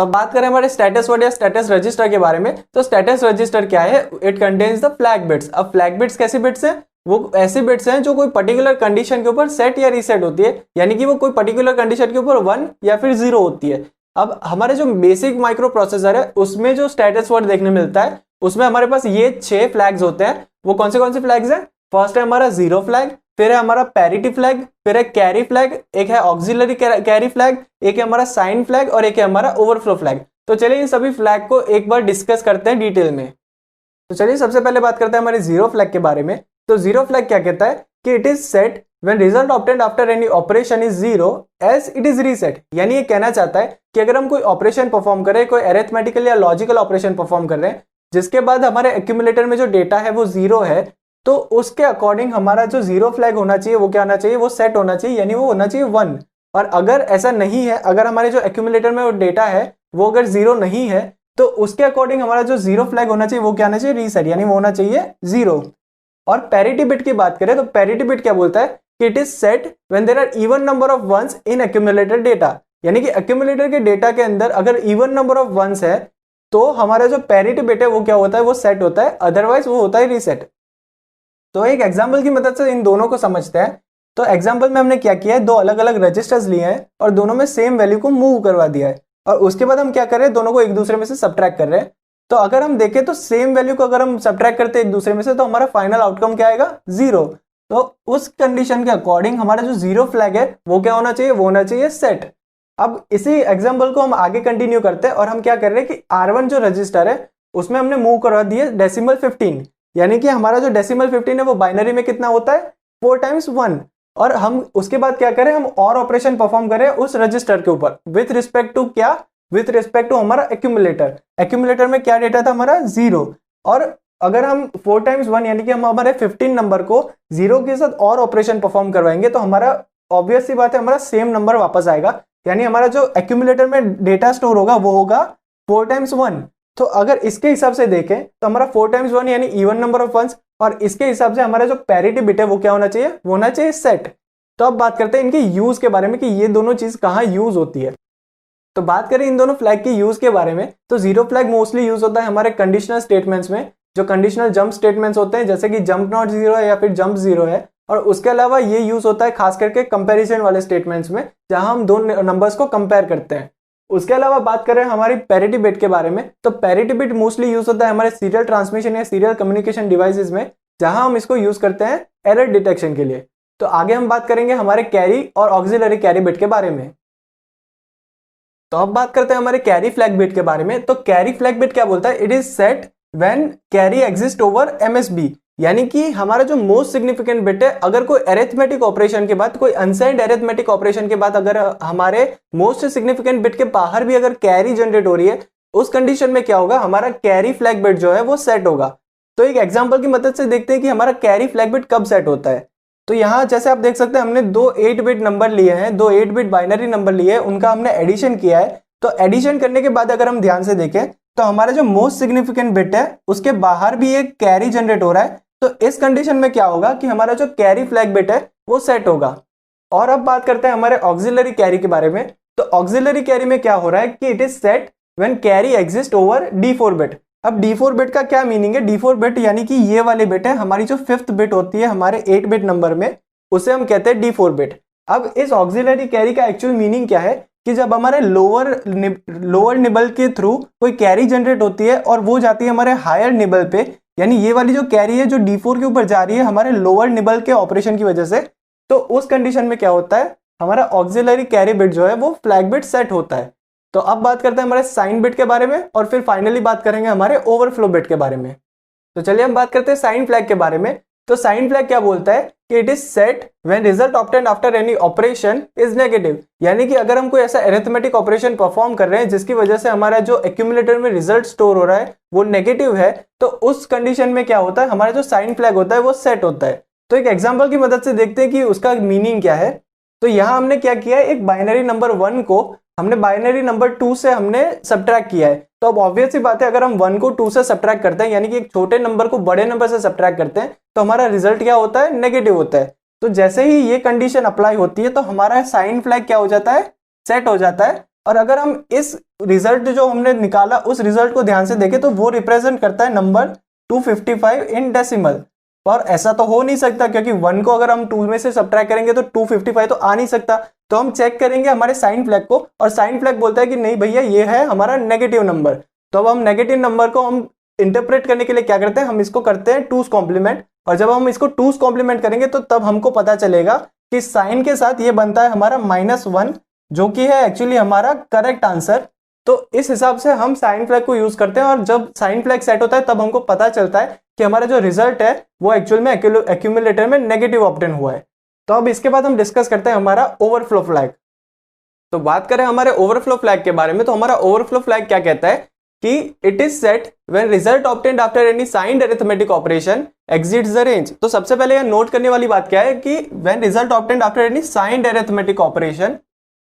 तो अब बात करें हमारे स्टेटस वर्ड या स्टेटस रजिस्टर के बारे में। तो स्टेटस रजिस्टर क्या है? It contains the flag bits. अब फ्लैग बिट्स कैसे बिट्स हैं? वो ऐसे बिट्स हैं जो कोई पर्टिकुलर कंडीशन के ऊपर सेट या रीसेट होती है, यानी कि वो कोई पर्टिकुलर कंडीशन के ऊपर 1 या फिर 0 होती है। अब हमारे जो बेसिक माइक्रो प्रोसेसर है उसमें जो स्टेटस वर्ड देखने मिलता है उसमें हमारे पास ये 6 फ्लैग्स होते हैं। वो कौन से फ्लैग्स हैं? फर्स्ट है हमारा जीरो फ्लैग, फिर है हमारा पैरिटी फ्लैग, फिर है कैरी फ्लैग, एक है ऑक्सिलरी कैरी फ्लैग, एक है हमारा साइन फ्लैग और एक है हमारा ओवरफ्लो फ्लैग। तो चलिए इन सभी फ्लैग को एक बार डिस्कस करते हैं डिटेल में। तो चलिए सबसे पहले बात करते हैं हमारे जीरो फ्लैग के बारे में। तो जीरो फ्लैग क्या कहता है कि it is set when result obtained after any operation is zero as it is reset. यानी ये कहना चाहता है कि अगर हम कोई ऑपरेशन परफॉर्म करें, कोई अरिथमेटिकल या लॉजिकल ऑपरेशन परफॉर्म कर रहे हैं जिसके बाद हमारे एक्यूमुलेटर में जो डेटा है वो जीरो है, तो उसके अकॉर्डिंग हमारा जो जीरो फ्लैग होना चाहिए वो क्या होना चाहिए? वो सेट होना चाहिए, यानी वो होना चाहिए 1। और अगर ऐसा नहीं है, अगर हमारे जो एक्यूमुलेटर में वो डेटा है वो अगर जीरो नहीं है, तो उसके अकॉर्डिंग हमारा जो जीरो फ्लैग होना चाहिए वो क्या होना चाहिए? रीसेट, यानी वो होना चाहिए 0। और पैरिटी बिट की बात करें तो पैरिटी बिट क्या बोलता है कि it is set when there are even number of ones in accumulated data. यानी कि एक्यूमुलेटर के डेटा के अंदर अगर इवन नंबर ऑफ वंस है तो हमारा जो पैरिटी बिट है वो क्या होता है? वो सेट होता है, अदरवाइज वो होता है रीसेट। तो एक एग्जाम्पल की मदद से इन दोनों को समझते हैं। तो एग्जाम्पल में हमने क्या किया है, दो अलग अलग रजिस्टर्स लिए हैं और दोनों में सेम वैल्यू को मूव करवा दिया है, और उसके बाद हम क्या कर रहे हैं? दोनों को एक दूसरे में से सब्ट्रैक्ट कर रहे हैं। तो अगर हम देखें तो सेम वैल्यू को अगर हम सब्ट्रैक्ट करते हैं एक दूसरे में से तो हमारा फाइनल आउटकम क्या आएगा? 0। तो उस कंडीशन के अकॉर्डिंग हमारा जो जीरो फ्लैग है वो क्या होना चाहिए? वो होना चाहिए सेट। अब इसी एग्जाम्पल को हम आगे कंटिन्यू करते हैं और हम क्या कर रहे हैं कि R1 जो रजिस्टर है उसमें हमने मूव करवा दिए डेसिमल 15, यानी कि हमारा जो डेसिमल 15 है वो बाइनरी में कितना होता है? 4 टाइम्स 1। और हम उसके बाद क्या करें? हम और ऑपरेशन परफॉर्म करें उस रजिस्टर के ऊपर विथ रिस्पेक्ट टू क्या? विथ रिस्पेक्ट टू हमारा एक्यूमुलेटर। एक्यूमुलेटर में क्या डेटा था हमारा? 0। और अगर हम 4 टाइम्स 1 यानी कि हम हमारे 15 नंबर को 0 के साथ और ऑपरेशन परफॉर्म करवाएंगे तो हमारा ऑब्वियस सी बात है हमारा सेम नंबर वापस आएगा, यानी हमारा जो एक्यूमुलेटर में डेटा स्टोर होगा वो होगा 4 टाइम्स 1। तो अगर इसके हिसाब से देखें तो हमारा 4 टाइम्स 1 यानी इवन नंबर ऑफ वंस, और इसके हिसाब से हमारा जो पैरिटी बिट है वो क्या होना चाहिए? वो होना चाहिए सेट। तो अब बात करते हैं इनके यूज के बारे में कि ये दोनों चीज कहाँ यूज होती है। तो बात करें इन दोनों फ्लैग के यूज के बारे में तो जीरो फ्लैग मोस्टली यूज होता है हमारे कंडीशनल स्टेटमेंट्स में, जो कंडीशनल जंप स्टेटमेंट्स होते हैं, जैसे कि जंप नॉट 0 है या फिर जंप 0 है। और उसके अलावा ये यूज होता है खास करके कंपैरिजन वाले स्टेटमेंट्स में जहां हम दो नंबर्स को कंपेयर करते हैं। उसके अलावा बात करें हमारी पैरिटी बिट के बारे में तो पैरिटी बिट मोस्टली यूज होता है हमारे सीरियल ट्रांसमिशन या सीरियल कम्युनिकेशन डिवाइसेस में, जहां हम इसको यूज करते हैं एरर डिटेक्शन के लिए। तो आगे हम बात करेंगे हमारे कैरी और ऑक्सिलरी कैरी बिट के बारे में। तो अब बात करते हैं हमारे कैरी फ्लैग बिट के बारे में। तो कैरी फ्लैग बिट क्या बोलता है? It is set when carry exist over MSB, यानी कि हमारा जो मोस्ट सिग्निफिकेंट बिट है अगर कोई अरिथमेटिक ऑपरेशन के बाद, कोई अनसाइंड अरिथमेटिक ऑपरेशन के बाद अगर हमारे मोस्ट सिग्निफिकेंट बिट के बाहर भी अगर कैरी जनरेट हो रही है, उस कंडीशन में क्या होगा? हमारा कैरी फ्लैग बिट जो है वो सेट होगा। तो एक एग्जांपल की मदद से देखते हैं कि हमारा कैरी फ्लैग बिट कब सेट होता है। तो यहाँ जैसे आप देख सकते हैं हमने दो 8 बिट नंबर लिए हैं, दो 8 बिट बाइनरी नंबर लिए हैं, उनका हमने एडिशन किया है। तो एडिशन करने के बाद अगर हम ध्यान से देखें तो हमारा जो मोस्ट सिग्निफिकेंट बिट है उसके बाहर भी एक कैरी जनरेट हो रहा है। तो इस कंडीशन में क्या होगा कि हमारा जो कैरी फ्लैग बिट है वो सेट होगा। और अब बात करते हैं हमारे ऑक्सिलरी कैरी के बारे में। तो ऑक्सिलरी कैरी में क्या हो रहा है कि it is set when carry exist over D4 bit. अब D4 बिट का क्या मीनिंग है? D4 बिट यानी कि ये वाली बिट है हमारी जो 5th बिट होती है हमारे 8 बिट नंबर में, उसे हम कहते हैं D4 बिट। अब इस ऑक्सिलरी कैरी का एक्चुअल मीनिंग क्या है कि जब हमारे लोअर निबल के थ्रू कोई कैरी जनरेट होती है और वो जाती है हमारे हायर निबल पे, यानी ये वाली जो कैरी है जो D4 के ऊपर जा रही है हमारे लोअर निबल के ऑपरेशन की वजह से, तो उस कंडीशन में क्या होता है? हमारा ऑक्सिलरी कैरी बिट जो है वो फ्लैग बिट सेट होता है। तो अब बात करते हैं हमारे साइन बिट के बारे में और फिर फाइनली बात करेंगे हमारे ओवरफ्लो बिट के बारे में। तो चलिए हम बात करते हैं साइन फ्लैग के बारे में। तो साइन फ्लैग क्या बोलता है कि it is set when result obtained after any operation is negative, यानी कि अगर हम कोई ऐसा अरिथमेटिक ऑपरेशन परफॉर्म कर रहे हैं जिसकी वजह से हमारा जो एक्यूमुलेटर में रिजल्ट स्टोर हो रहा है वो नेगेटिव है, तो उस कंडीशन में क्या होता है? हमारा जो साइन फ्लैग होता है वो सेट होता है। तो एक एग्जांपल की मदद से देखते हैं कि उसका मीनिंग क्या है। तो यहाँ हमने क्या किया है, एक बाइनरी नंबर 1 को हमने बाइनरी नंबर 2 से हमने सब्ट्रैक्ट किया है। तो अब ऑब्वियस सी बात है अगर हम 1 को 2 से सब्ट्रैक्ट करते हैं, यानी कि एक छोटे नंबर को बड़े नंबर से सब्ट्रैक्ट करते हैं, तो हमारा रिजल्ट क्या होता है? नेगेटिव होता है। तो जैसे ही ये कंडीशन अप्लाई होती है तो हमारा साइन फ्लैग क्या हो जाता है? सेट हो जाता है। और अगर हम इस रिजल्ट जो हमने निकाला उस रिजल्ट को ध्यान से देखें तो वो रिप्रेजेंट करता है नंबर 255 इन डेसिमल। और ऐसा तो हो नहीं सकता क्योंकि 1 को अगर हम 2 में से सब्ट्रैक्ट करेंगे तो 255 तो आ नहीं सकता। तो हम चेक करेंगे हमारे साइन फ्लैग को, और साइन फ्लैग बोलता है कि नहीं भैया ये है हमारा नेगेटिव नंबर। तो अब हम नेगेटिव नंबर को हम इंटरप्रेट करने के लिए क्या करते हैं, हम इसको करते हैं 2's कॉम्प्लीमेंट। और जब हम इसको 2's कॉम्प्लीमेंट करेंगे तो तब हमको पता चलेगा कि साइन के साथ ये बनता है हमारा -1, जो कि है एक्चुअली हमारा करेक्ट आंसर। तो इस हिसाब से हम साइन फ्लैग को यूज करते हैं, और जब साइन फ्लैग सेट होता है तब हमको पता चलता है कि हमारा जो रिजल्ट है वो एक्चुअल में एक्यूमुलेटर में नेगेटिव ऑब्टेन हुआ है। तो अब इसके बाद हम डिस्कस करते हैं हमारा ओवरफ्लो फ्लैग। तो बात करें हमारे ओवरफ्लो फ्लैग के बारे में, तो हमारा ओवरफ्लो फ्लैग क्या कहता है कि it is set when result obtained after any signed arithmetic operation exceeds the range. तो सबसे पहले यह नोट करने वाली बात क्या है कि when result obtained after any signed arithmetic operation,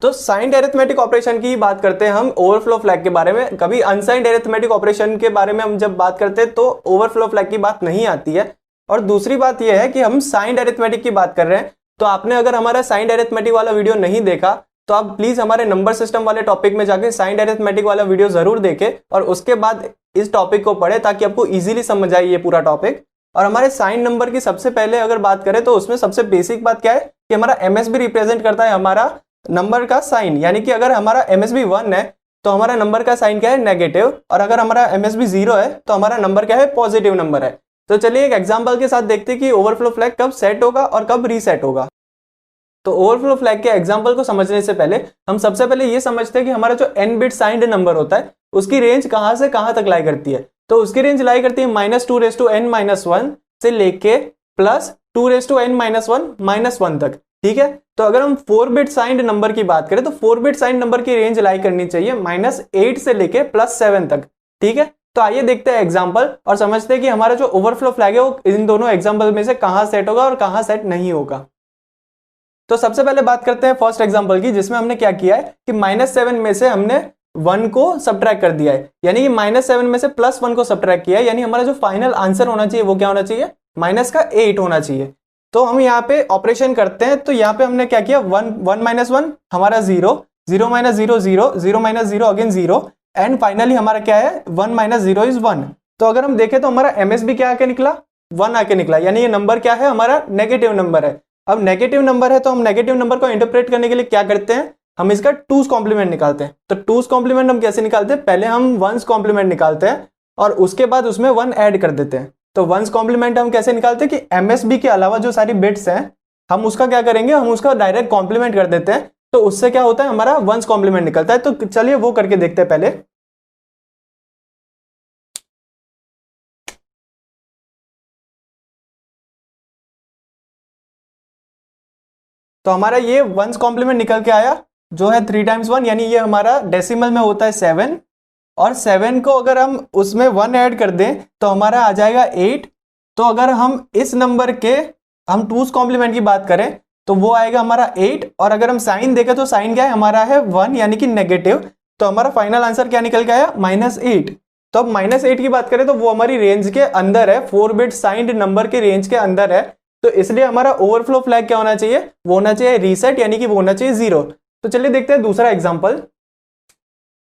तो साइंड अरिथमेटिक ऑपरेशन की बात करते हैं हम ओवरफ्लो फ्लैग के बारे में। कभी अनसाइंड अरिथमेटिक ऑपरेशन के बारे में हम जब बात करते हैं तो ओवरफ्लो फ्लैग की बात नहीं आती है। और दूसरी बात यह है कि हम साइंड अरिथमेटिक की बात कर रहे हैं, तो आपने अगर हमारा साइंड अरिथमेटिक वाला वीडियो नहीं देखा तो आप प्लीज हमारे नंबर सिस्टम वाले टॉपिक में जाके साइंड अरिथमेटिक वाला वीडियो जरूर देखें और उसके बाद इस टॉपिक को पढ़े ताकि आपको इजीली समझ आए ये पूरा टॉपिक। और हमारे साइन नंबर की सबसे पहले अगर बात करें तो उसमें सबसे बेसिक बात क्या है कि हमारा एमएसबी रिप्रेजेंट करता है हमारा नंबर का साइन, यानी कि अगर हमारा एमएसबी 1 है तो हमारा नंबर का साइन क्या है, नेगेटिव। और अगर हमारा एमएसबी 0 है तो हमारा नंबर क्या है, पॉजिटिव नंबर है। तो चलिए एक एग्जांपल के साथ देखते हैं कि ओवरफ्लो फ्लैग कब सेट होगा और कब रीसेट होगा। तो ओवरफ्लो फ्लैग के एग्जांपल को समझने से पहले हम सबसे पहले ये समझते हैं कि हमारा जो n बिट साइंड नंबर होता है उसकी रेंज कहां से कहां तक लाई करती है। तो उसकी रेंज लाई करती है -2n-1 से लेके +2n-1 तक, ठीक है। तो अगर हम 4 बिट साइंड नंबर की बात करें तो 4 बिट साइंड नंबर की रेंज लाई करनी चाहिए -8 से लेके +7 तक, ठीक है। तो आइए देखते हैं एग्जांपल और समझते हैं कि हमारा जो ओवरफ्लो फ्लैग है वो इन दोनों एग्जांपल में से कहां सेट होगा और कहां सेट नहीं होगा। तो सबसे पहले बात करते हैं फर्स्ट एग्जांपल की, जिसमें हमने क्या किया है कि -7 में से हमने 1 को सब्ट्रैक्ट कर दिया है, यानी कि -7 में से +1 को सब्ट्रैक्ट किया है, यानी हमारा जो फाइनल आंसर होना चाहिए वो क्या होना चाहिए, -8 होना चाहिए। तो हम यहाँ पे ऑपरेशन करते हैं, तो यहाँ पे हमने क्या किया, 1 - 1 हमारा 0, 0 - 0 0, 0 - 0 अगेन 0, एंड फाइनली हमारा क्या है 1 - 0 इज 1। तो अगर हम देखें तो हमारा एमएसबी क्या आके निकला, 1 आके निकला, यानी ये नंबर क्या है, हमारा नेगेटिव नंबर है। अब नेगेटिव नंबर है तो हम नेगेटिव नंबर को इंटरप्रेट करने के लिए क्या करते हैं, हम इसका 2's कॉम्प्लीमेंट निकालते हैं। तो 2's कॉम्प्लीमेंट हम कैसे निकालते हैं, पहले हम 1's कॉम्प्लीमेंट निकालते हैं और उसके बाद उसमें 1 ऐड कर देते हैं। तो 1's कॉम्प्लीमेंट हम कैसे निकालते हैं कि एमएसबी के अलावा जो सारी बिट्स हैं हम उसका क्या करेंगे, हम उसका डायरेक्ट कॉम्प्लीमेंट कर देते हैं। तो उससे क्या होता है, हमारा 1's कॉम्प्लीमेंट निकलता है। तो चलिए वो करके देखते हैं पहले। तो हमारा ये 1's कॉम्प्लीमेंट निकल के आया जो है 3 × 1, यानी ये हमारा डेसिमल में होता है 7, और 7 को अगर हम उसमें 1 ऐड कर दें तो हमारा आ जाएगा 8। तो अगर हम इस नंबर के हम 2's कॉम्प्लीमेंट की बात करें तो वो आएगा हमारा 8, और अगर हम साइन देखें तो साइन क्या है, हमारा है 1 यानी कि नेगेटिव। तो हमारा फाइनल आंसर क्या निकल के आया, -8। तो अब -8 की बात करें तो वो हमारी रेंज के अंदर है, 4 बिट साइंड नंबर के रेंज के अंदर है। तो इसलिए हमारा ओवरफ्लो फ्लैग क्या होना चाहिए, वो होना चाहिए रीसेट, यानी कि वो होना चाहिए 0। तो चलिए देखते हैं दूसरा एग्जांपल।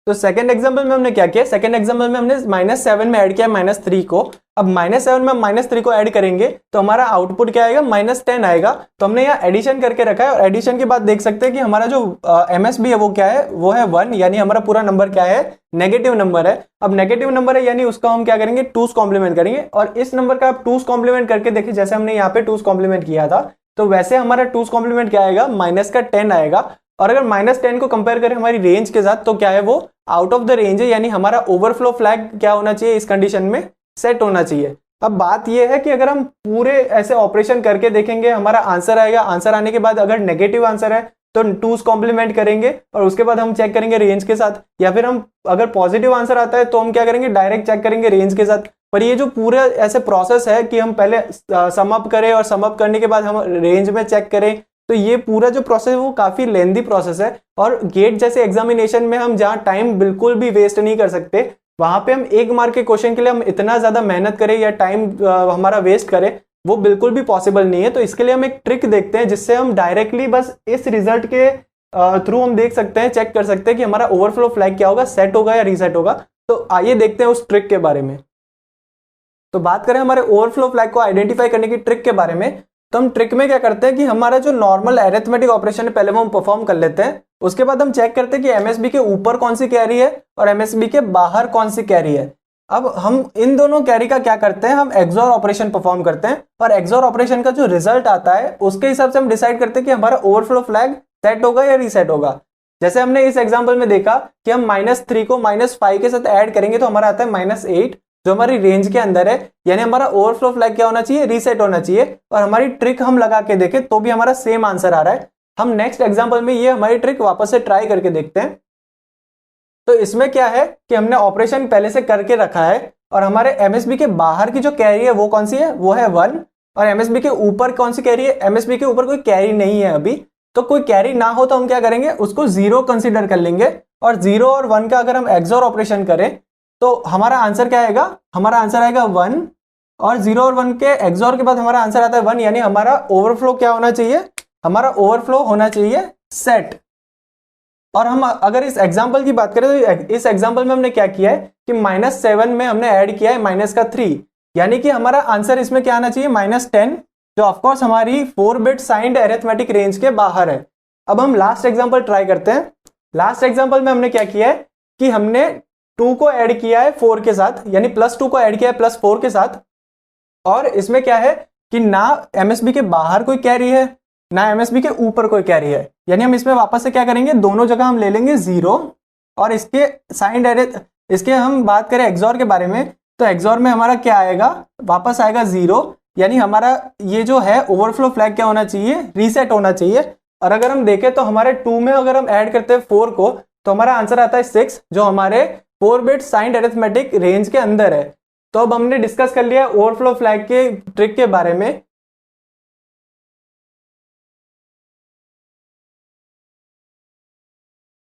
तो सेकंड एग्जांपल में हमने क्या किया, सेकंड एग्जांपल में हमने -7 में ऐड किया -3 को। अब -7 में -3 को ऐड करेंगे तो हमारा आउटपुट क्या आएगा, -10 आएगा। तो हमने यहाँ एडिशन करके रखा है, और एडिशन के बाद देख सकते हैं कि हमारा जो एमएसबी है वो क्या है, वो है 1, यानी हमारा पूरा नंबर क्या है, नेगेटिव नंबर है। अब नेगेटिव नंबर है यानी उसका हम क्या करेंगे, 2's कॉम्प्लीमेंट करेंगे। और इस नंबर का आप 2's कॉम्प्लीमेंट करके देखिए, जैसे हमने यहाँ पे 2's कॉम्प्लीमेंट किया था तो वैसे हमारा 2's कॉम्प्लीमेंट क्या आएगा, -10 आएगा। और अगर -10 को कंपेयर करें हमारी रेंज के साथ तो क्या है, वो आउट ऑफ द रेंज है, यानी हमारा ओवरफ्लो फ्लैग क्या होना चाहिए, इस कंडीशन में सेट होना चाहिए। अब बात यह है कि अगर हम पूरे ऐसे ऑपरेशन करके देखेंगे हमारा आंसर आएगा, आंसर आने के बाद अगर नेगेटिव आंसर है तो 2's कॉम्प्लीमेंट करेंगे और उसके बाद हम चेक करेंगे रेंज के साथ, या फिर हम अगर पॉजिटिव आंसर आता है तो हम क्या करेंगे, डायरेक्ट चेक करेंगे रेंज के साथ। पर ये जो पूरा ऐसे प्रोसेस है कि हम पहले सम अप करें और सम अप करने के बाद हम रेंज में चेक करें, तो ये पूरा जो प्रोसेस है वो काफी लेंदी प्रोसेस है। और गेट जैसे एग्जामिनेशन में हम जहाँ टाइम बिल्कुल भी वेस्ट नहीं कर सकते, वहां पे हम 1 मार्क के क्वेश्चन के लिए हम इतना ज्यादा मेहनत करें या टाइम हमारा वेस्ट करें, वो बिल्कुल भी पॉसिबल नहीं है। तो इसके लिए हम एक ट्रिक देखते हैं जिससे हम डायरेक्टली बस इस रिजल्ट के थ्रू हम देख सकते हैं, चेक कर सकते हैं कि हमारा ओवरफ्लो फ्लैग क्या होगा, सेट होगा या रीसेट होगा। तो आइए देखते हैं उस ट्रिक के बारे में। तो बात करें हमारे ओवरफ्लो फ्लैग को आइडेंटिफाई करने की ट्रिक के बारे में, तो हम ट्रिक में क्या करते हैं कि हमारा जो नॉर्मल एरिथमेटिक ऑपरेशन है पहले वो हम परफॉर्म कर लेते हैं। उसके बाद हम चेक करते हैं कि एमएसबी के ऊपर कौन सी कैरी है और एमएसबी के बाहर कौन सी कैरी है। अब हम इन दोनों कैरी का क्या करते हैं, हम एक्सॉर ऑपरेशन परफॉर्म करते हैं और एक्सॉर ऑपरेशन का जो रिजल्ट आता है उसके हिसाब से हम डिसाइड करते हैं कि हमारा ओवरफ्लो फ्लैग सेट होगा या रीसेट होगा। जैसे हमने इस एग्जांपल में देखा कि हम -3 को -5 के साथ ऐड करेंगे तो हमारा आता है -8, जो हमारी रेंज के अंदर है, यानी हमारा ओवरफ्लो फ्लैग क्या होना चाहिए, रीसेट होना चाहिए। और हमारी ट्रिक हम लगा के देखें तो भी हमारा सेम आंसर आ रहा है। हम नेक्स्ट एग्जांपल में ये हमारी ट्रिक वापस से ट्राई करके देखते हैं। तो इसमें क्या है कि हमने ऑपरेशन पहले से करके रखा है और हमारे एमएसबी के बाहर की जो कैरी है वो कौन सी है, वो है 1। और एमएसबी के ऊपर कौन सी कैरी है, एमएसबी के ऊपर कोई कैरी नहीं है अभी। तो कोई कैरी ना हो तो हम क्या करेंगे, उसको 0 कंसीडर कर लेंगे और 0 और 1 का अगर हम एक्सॉर ऑपरेशन करें तो हमारा आंसर क्या आएगा, हमारा आंसर आएगा 1। और 0 और 1 के एक्सॉर के बाद हमारा आंसर आता है 1, यानी हमारा ओवरफ्लो क्या होना चाहिए, हमारा ओवरफ्लो होना चाहिए सेट। और हम अगर इस एग्जांपल की बात करें तो इस एग्जांपल में हमने क्या किया है कि -7 में हमने ऐड किया है -3, यानी कि हमारा आंसर इसमें क्या आना चाहिए, -10, जो ऑफकोर्स हमारी 4 बिट साइंड अरिथमेटिक रेंज के बाहर है। अब हम लास्ट एग्जांपल ट्राई करते हैं। लास्ट एग्जांपल में हमने क्या किया है कि हमने 2 को ऐड किया है 4 के साथ, यानी +2 को ऐड किया है +4 के साथ। और इसमें क्या है कि ना एमएसबी के बाहर कोई कैरी है ना एमएसबी के ऊपर कोई कैरी है, यानी हम इसमें वापस से क्या करेंगे, दोनों जगह हम ले लेंगे 0। और इसके साइंड इसके हम बात करें एक्सॉर के बारे में, तो एक्सॉर में हमारा क्या आएगा, वापस आएगा 0, यानी हमारा ये जो है ओवरफ्लो फ्लैग क्या होना चाहिए, रीसेट होना चाहिए। और अगर हम देखें तो हमारे 2 में अगर हम ऐड करते हैं 4 को तो हमारा आंसर आता है 6, जो हमारे 4 बिट साइंड अरिथमेटिक रेंज के अंदर है। तो अब हमने डिस्कस कर लिया ओवरफ्लो फ्लैग के ट्रिक के बारे में